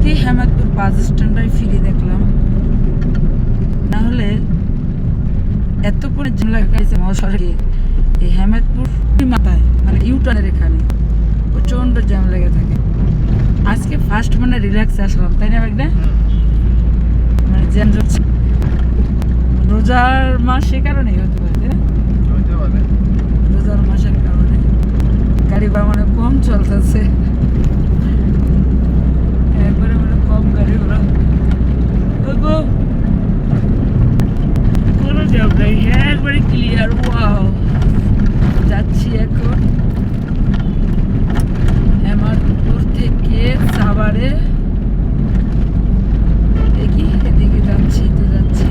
আজকে হেমাদপুর বাস স্ট্যান্ডটাই ফিরে দেখলাম, না হলে এত করে জ্যাম লাগাইছে মহাসড়কে। এই হেমাদপুর মাথায় মানে ইউটার্নের এখানে প্রচন্ড জ্যাম লেগে থাকে। আজকে ফার্স্ট মানে রিল্যাক্সে আসলাম, তাই না একটা মানে জ্যাম হচ্ছে রোজার মাস, সে কারণেই হতে পারে, তাই না? রোজার মাসের কারণে গাড়ি ঘোড়া মানে কম চলতেছে, একবারে মানে কম গাড়ি ঘোড়া, কোনো জ্যাম নেই, একবারে ক্লিয়ার। ওয়াও, যাচ্ছি এখন হেমাদপুর থেকে সাভারে, দেখি এদিকে যাচ্ছি তো যাচ্ছি,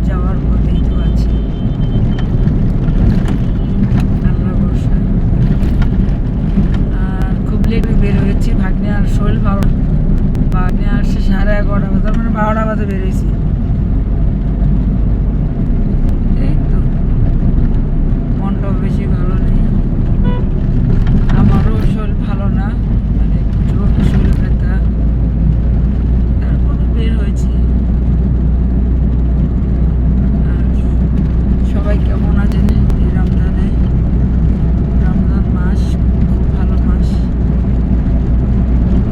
যাওয়ার পথেই তো আছি, আল্লাহ ভরসা। আর খুব লেট বের হয়েছি, ভাগ্নে আর শরীর ভালো, ভাগ্নে আসছে 11:30 বাজে, মানে 12টা বাজে বের হয়েছি। এই তো মনটাও বেশি ভালো নেই, আমারও শরীর ভালো না, মানে জোর শরীর ব্যথা, তারপরে বের হয়েছি। আর সবাই কেমন আছেন এই রমজানে? রমজান মাস খুব ভালো মাস,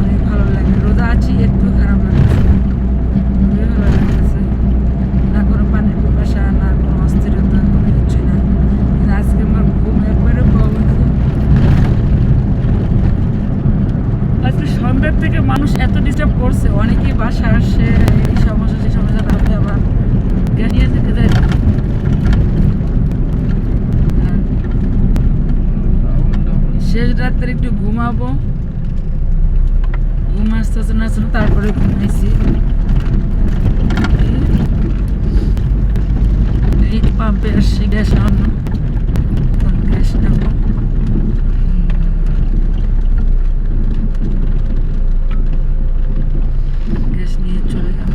অনেক ভালো লাগে। রোজা আছি, একটু খারাপ লাগতেছে না, খুবই ভালো লাগতেছে, না কোনো পানির পিপাসা, না কোনো অস্থিরতা, কোনো কিছু না। কিন্তু আজকে আমার ঘুম একবারে কম। আজকে সন্ধ্যার থেকে মানুষ এত ডিস্টার্ব করছে, অনেকেই বাসা আসছে, এই সমস্যা সেই সমস্যা, তারপরে আবার গ্যাস নিয়ে যেতে দেয়। শেষ রাত্রে একটু ঘুমাবো, ঘুম আসতেছে না আসলে, তারপরে ঘুমাইছি। এই পাম্পে আসছি গ্যাস আনো, গ্যাস নেবো। গ্যাস নিয়ে চলে যাবো।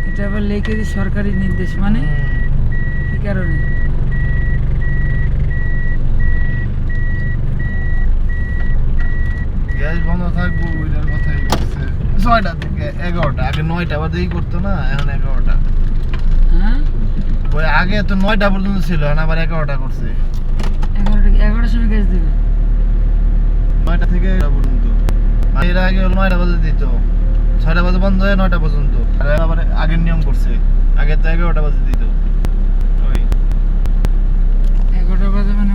এটা আবার লেখে দি সরকারি নির্দেশ, মানে কি কারণে? গ্যাস বন্ধ থাকবো ওইটার কথাই বলছে 6টা থেকে 11টা, আগে 9টা বাজেই করতো না, এখন 11টা। হ্যাঁ, ওই আগে তো 9টা পর্যন্ত ছিল, এখন আবার 11টা করছে। 11টার সময় গ্যাস দেবে? 9টা থেকে 11টা পর্যন্ত, মানে এর আগে 9টা বাজে দিত, 6টা বাজে বন্ধ হয়ে 9টা পর্যন্ত। আর আবার আগের নিয়ম করছে, আগে তো 11টা বাজে দিত। ওই 11টা বাজে মানে